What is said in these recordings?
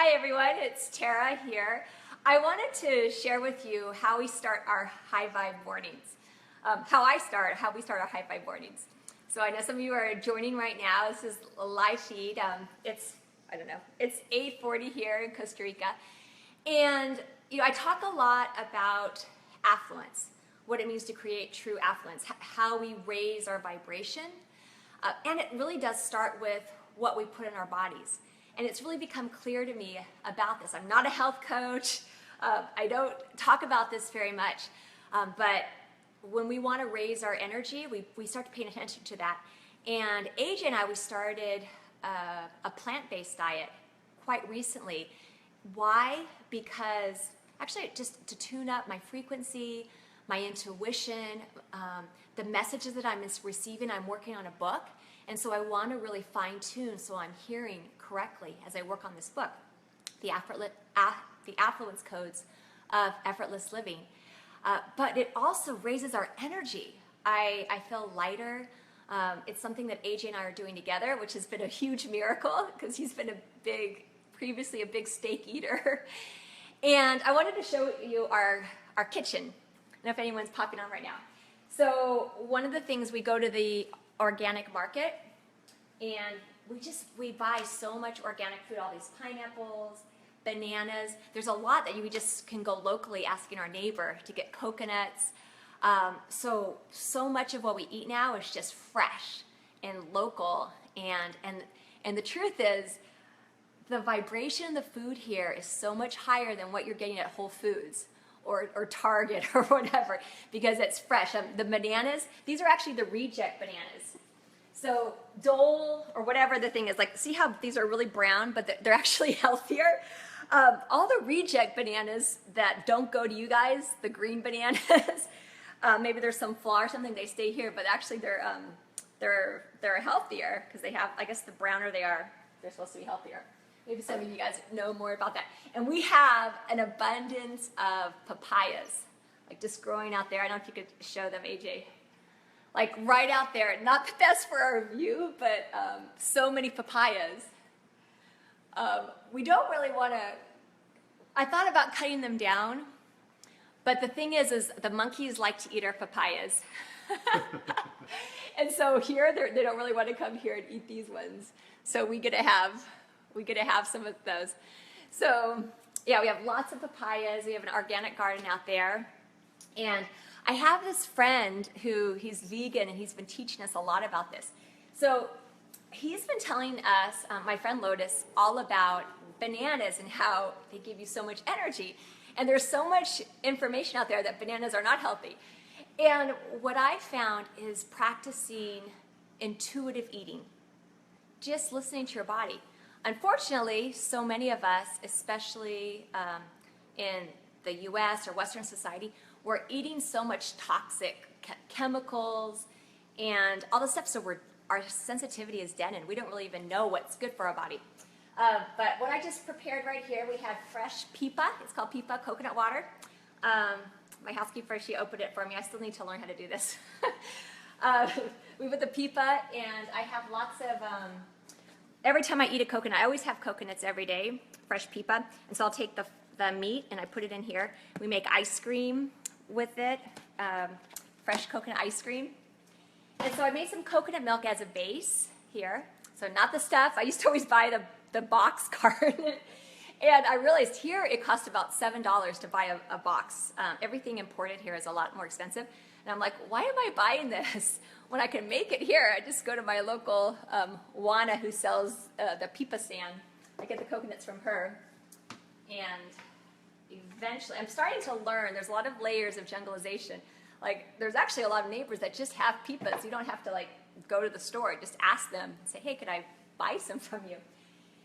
Hi everyone, it's Tara here. I wanted to share with you how we start our high vibe mornings. How we start our high vibe mornings. So I know some of you are joining right now. This is a live feed. It's 8:40 here in Costa Rica. And I talk a lot about affluence, what it means to create true affluence, how we raise our vibration. And it really does start with what we put in our bodies. And it's really become clear to me about this. I'm not a health coach. I don't talk about this very much. But when we want to raise our energy, we start to pay attention to that. And AJ and I, we started a plant-based diet quite recently. Why? Because actually just to tune up my frequency, my intuition, the messages that I'm receiving. I'm working on a book. And so I want to really fine-tune so I'm hearing correctly as I work on this book, the Affluence Codes of Effortless Living. But it also raises our energy. I feel lighter. It's something that AJ and I are doing together, which has been a huge miracle because he's been previously a big steak eater. And I wanted to show you our kitchen. I don't know if anyone's popping on right now. So one of the things, we go to the organic market and we buy so much organic food, all these pineapples, bananas. There's a lot that you just can go locally asking our neighbor to get coconuts. So much of what we eat now is just fresh and local. And the truth is, the vibration of the food here is so much higher than what you're getting at Whole Foods or Target or whatever, because it's fresh. The bananas, these are actually the reject bananas. So Dole or whatever the thing is, like, see how these are really brown, but they're actually healthier? All the reject bananas that don't go to you guys, the green bananas, maybe there's some flaw or something, they stay here, but actually they're healthier because they have, I guess the browner they are, they're supposed to be healthier. Maybe some of you guys know more about that. And we have an abundance of papayas, like just growing out there. I don't know if you could show them, AJ. Like right out there. Not the best for our view, but so many papayas. We don't really want to... I thought about cutting them down, but the thing is the monkeys like to eat our papayas. And so here, they don't really want to come here and eat these ones. So we get to have some of those. So yeah, we have lots of papayas. We have an organic garden out there. And I have this friend he's vegan, and he's been teaching us a lot about this. So he's been telling us, my friend Lotus, all about bananas and how they give you so much energy. And there's so much information out there that bananas are not healthy. And what I found is practicing intuitive eating, just listening to your body. Unfortunately, so many of us, especially in the US or Western society, we're eating so much toxic chemicals and all this stuff, so our sensitivity is deadened. We don't really even know what's good for our body. But what I just prepared right here, we have fresh pipa. It's called pipa, coconut water. My housekeeper, she opened it for me. I still need to learn how to do this. We put the pipa, and I have lots of... every time I eat a coconut, I always have coconuts every day, fresh pipa. And so I'll take the meat and I put it in here. We make ice cream with it, fresh coconut ice cream. And so I made some coconut milk as a base here. So not the stuff. I used to always buy the box carton. And I realized here it cost about $7 to buy a box. Everything imported here is a lot more expensive. And I'm like, why am I buying this when I can make it here? I just go to my local Juana who sells the pipa stand. I get the coconuts from her. And eventually, I'm starting to learn, there's a lot of layers of jungleization. Like, there's actually a lot of neighbors that just have pipas. You don't have to, like, go to the store. Just ask them and say, hey, could I buy some from you?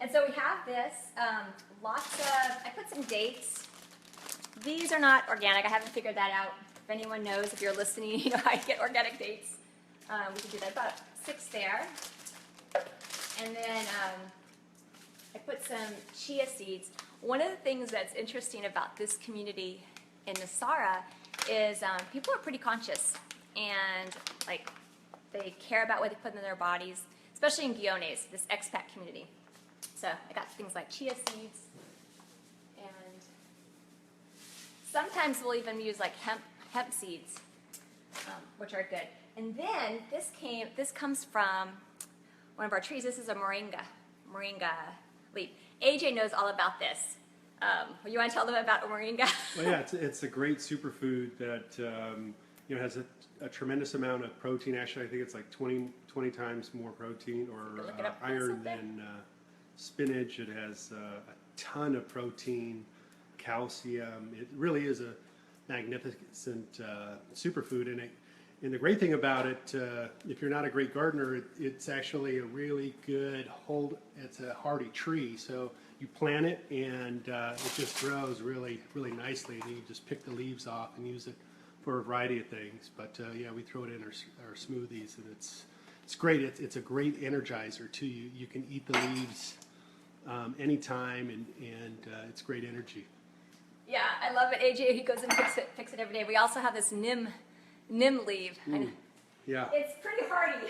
And so we have this, I put some dates. These are not organic. I haven't figured that out. If anyone knows, if you're listening, you know how to get organic dates. We can do that. About 6 there. And then I put some chia seeds. One of the things that's interesting about this community in Nasara is people are pretty conscious, and like they care about what they put in their bodies, especially in Guiones, this expat community. So I got things like chia seeds, and sometimes we'll even use like hemp seeds, which are good. And then this comes from one of our trees. This is a moringa leaf. AJ knows all about this. You want to tell them about moringa? Well, yeah, it's a great superfood that has a tremendous amount of protein. Actually, I think it's like 20 times more protein or iron than spinach. It has a ton of protein, calcium. It really is a magnificent superfood. And the great thing about it, if you're not a great gardener, it's actually a really good it's a hardy tree. So you plant it and it just grows really, really nicely. And you just pick the leaves off and use it for a variety of things. But yeah, we throw it in our smoothies, and it's great. It's a great energizer too. You can eat the leaves anytime, and it's great energy. Yeah, I love it. AJ, he goes and picks it every day. We also have this neem leaf. Yeah. It's pretty hardy.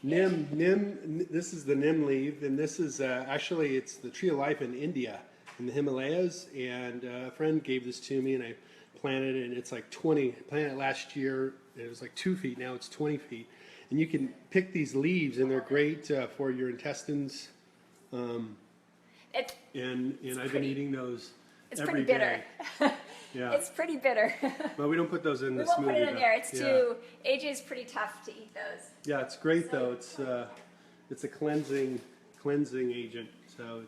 Neem, this is the neem leaf, and this is actually, it's the tree of life in India, in the Himalayas, and a friend gave this to me, and I planted it, and it's like 20, I planted it last year, it was like 2 feet, now it's 20 feet, and you can pick these leaves, and they're great for your intestines, and I've been eating those every day. It's pretty bitter. Yeah. It's pretty bitter. Well, we don't put those in the smoothie. We won't put it in there. It's too. AJ's pretty tough to eat those. Yeah, it's great though. It's a cleansing agent. So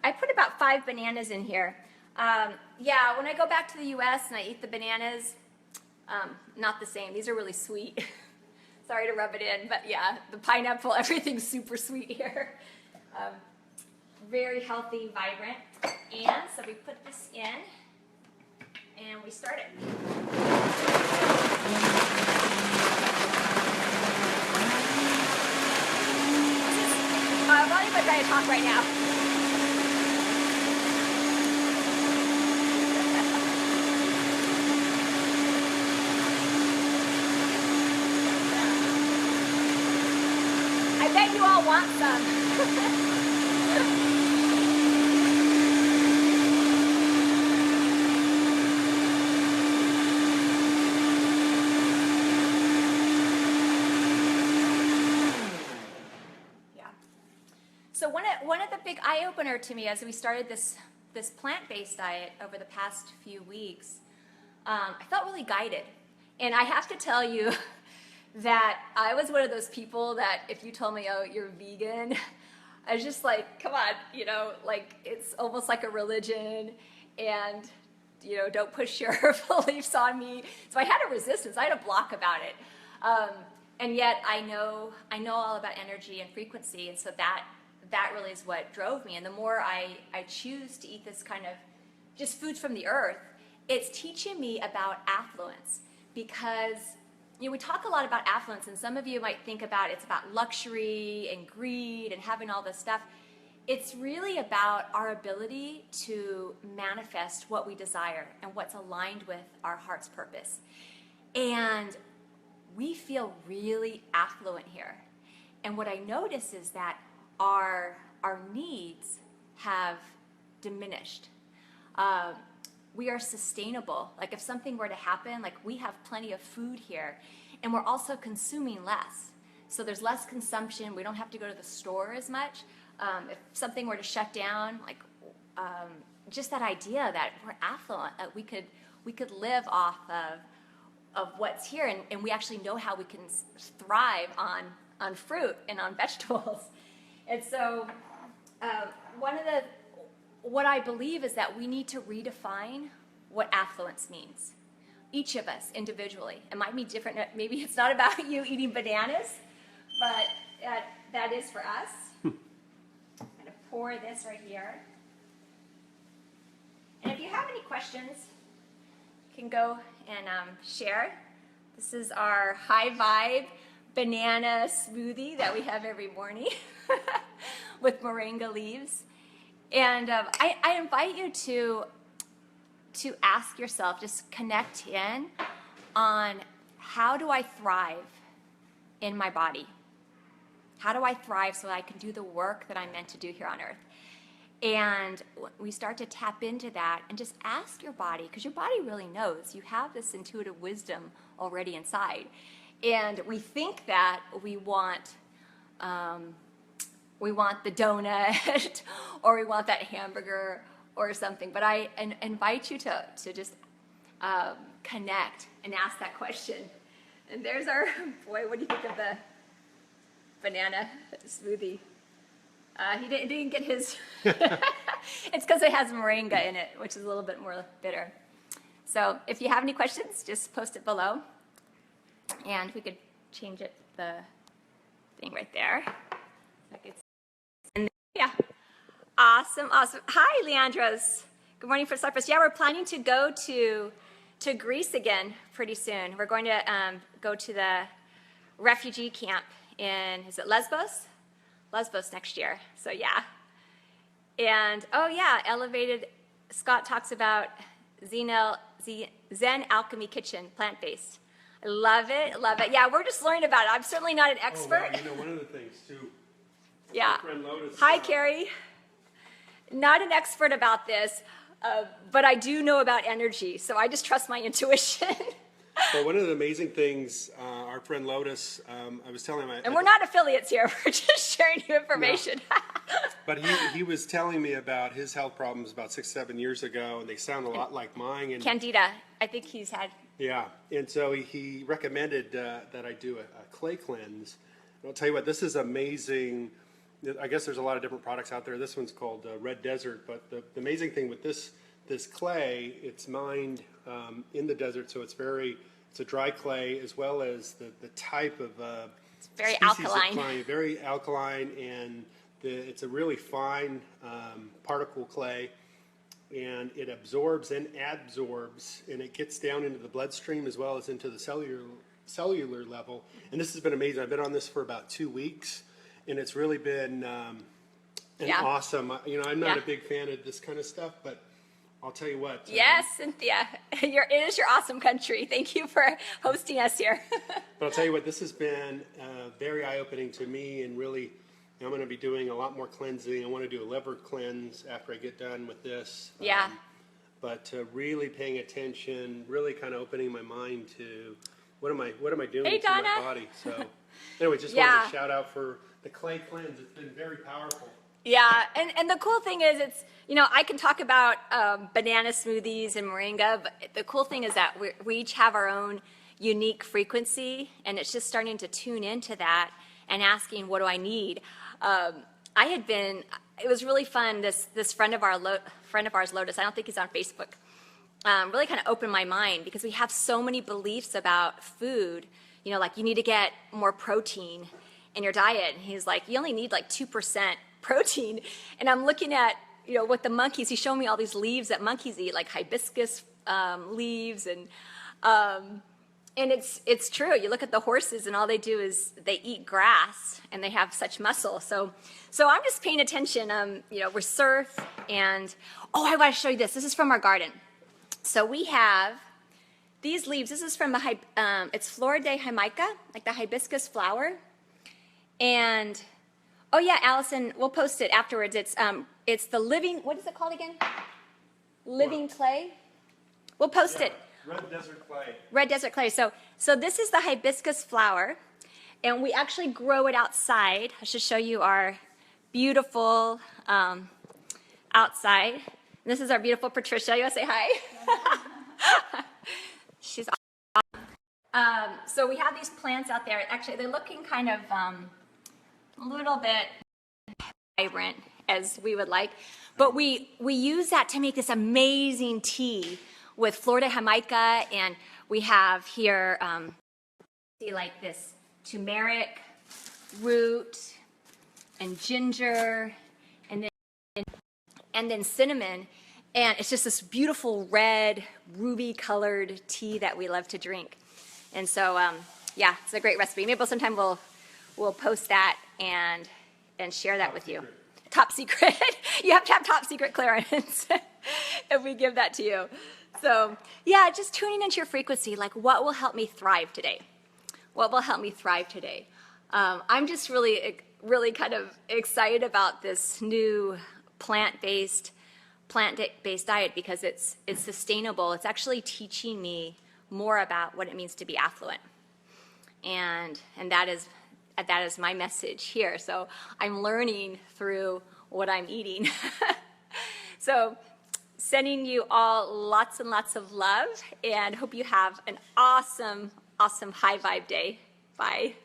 I put about 5 bananas in here. Yeah, when I go back to the U.S. and I eat the bananas, not the same. These are really sweet. Sorry to rub it in, but yeah, the pineapple, everything's super sweet here. Very healthy, vibrant. And so we put this in. And we start it. I'm running my diet talk right now. I bet you all want some. So one of the big eye-opener to me as we started this plant-based diet over the past few weeks, I felt really guided. And I have to tell you that I was one of those people that if you told me, oh, you're vegan, I was just like, come on, like it's almost like a religion, and don't push your beliefs on me. So I had a resistance, I had a block about it. And yet I know all about energy and frequency, and so that really is what drove me. And the more I choose to eat this kind of just foods from the earth, it's teaching me about affluence. Because we talk a lot about affluence, and some of you might think it's about luxury and greed and having all this stuff. It's really about our ability to manifest what we desire and what's aligned with our heart's purpose. And we feel really affluent here. And what I notice is that our needs have diminished. We are sustainable. Like if something were to happen, like we have plenty of food here, and we're also consuming less. So there's less consumption. We don't have to go to the store as much. If something were to shut down, like just that idea that we're affluent, that we could live off of what's here, and we actually know how we can thrive on fruit and on vegetables. And so what I believe is that we need to redefine what affluence means. Each of us individually. It might be different. Maybe it's not about you eating bananas, but that is for us. I'm going to pour this right here. And if you have any questions, you can go and share. This is our high vibe banana smoothie that we have every morning with moringa leaves. And I invite you to ask yourself, just connect in on how do I thrive in my body? How do I thrive so that I can do the work that I'm meant to do here on earth? And we start to tap into that and just ask your body, because your body really knows. You have this intuitive wisdom already inside. And we think that we want the donut or we want that hamburger or something. But I invite you to just connect and ask that question. And there's our, boy, what do you think of the banana smoothie? He didn't get his. It's because it has moringa in it, which is a little bit more bitter. So if you have any questions, just post it below. And we could change it, the thing right there. And yeah, awesome. Hi, Leandros. Good morning for Cyprus. Yeah, we're planning to go to Greece again pretty soon. We're going to go to the refugee camp in, is it Lesbos? Lesbos next year. So yeah. And oh yeah, elevated. Scott talks about Zen Alchemy Kitchen, plant-based. I love it, love it. Yeah, we're just learning about it. I'm certainly not an expert. Oh, wow. One of the things too. Yeah. My friend Lotus, hi, Carrie. Not an expert about this, but I do know about energy, so I just trust my intuition. Well, one of the amazing things, our friend Lotus, I was telling him... And we're not affiliates here. We're just sharing you information. No. But he was telling me about his health problems about 6-7 years ago, and they sound a lot like mine. And Candida. I think he's had... Yeah, and so he recommended that I do a clay cleanse. And I'll tell you what, this is amazing. I guess there's a lot of different products out there. This one's called Red Desert, but the amazing thing with this clay, it's mined in the desert, so it's a dry clay, as well as the type of it's very alkaline. Very alkaline, and it's a really fine particle clay, and it absorbs and adsorbs, and it gets down into the bloodstream as well as into the cellular level. And this has been amazing. I've been on this for about 2 weeks, and it's really been awesome. I'm not a big fan of this kind of stuff, but I'll tell you what. Yes, Cynthia. It is your awesome country. Thank you for hosting us here. But I'll tell you what, this has been very eye-opening to me, and really, I'm going to be doing a lot more cleansing. I want to do a liver cleanse after I get done with this. Yeah. But really paying attention, really kind of opening my mind to what am I doing to Donna. my body. So anyway, just wanted to shout out for the clay cleanse. It's been very powerful. Yeah, and the cool thing is it's, I can talk about banana smoothies and moringa, but the cool thing is that we each have our own unique frequency, and it's just starting to tune into that and asking, what do I need? It was really fun, this friend of ours, Lotus, I don't think he's on Facebook, really kind of opened my mind, because we have so many beliefs about food, like you need to get more protein in your diet. And he's like, you only need like 2% protein. And I'm looking at, what the monkeys, he's showing me all these leaves that monkeys eat, like hibiscus leaves, and it's true. You look at the horses, and all they do is they eat grass, and they have such muscle. So I'm just paying attention. We're surf, and I want to show you this. This is from our garden. So we have these leaves. This is from it's Flor de Jamaica, like the hibiscus flower. And oh yeah, Allison, we'll post it afterwards. It's the living. What is it called again? Living clay. We'll post it. Red desert clay. Red desert clay. So this is the hibiscus flower, and we actually grow it outside. I should show you our beautiful outside. And this is our beautiful Patricia. You want to say hi? She's awesome. So we have these plants out there. Actually, they're looking kind of a little bit vibrant, as we would like. But we use that to make this amazing tea with Flor de Jamaica, and we have here, see, like this turmeric root and ginger, and then cinnamon, and it's just this beautiful red, ruby-colored tea that we love to drink. And so, yeah, it's a great recipe. Maybe sometime we'll post that and share that with you. Top secret. You have to have top secret clearance if we give that to you. So, yeah, just tuning into your frequency, like what will help me thrive today? What will help me thrive today? I'm just really kind of excited about this new plant-based diet because it's sustainable. It's actually teaching me more about what it means to be affluent, and that is my message here. So I'm learning through what I'm eating. So sending you all lots and lots of love, and hope you have an awesome high vibe day. Bye.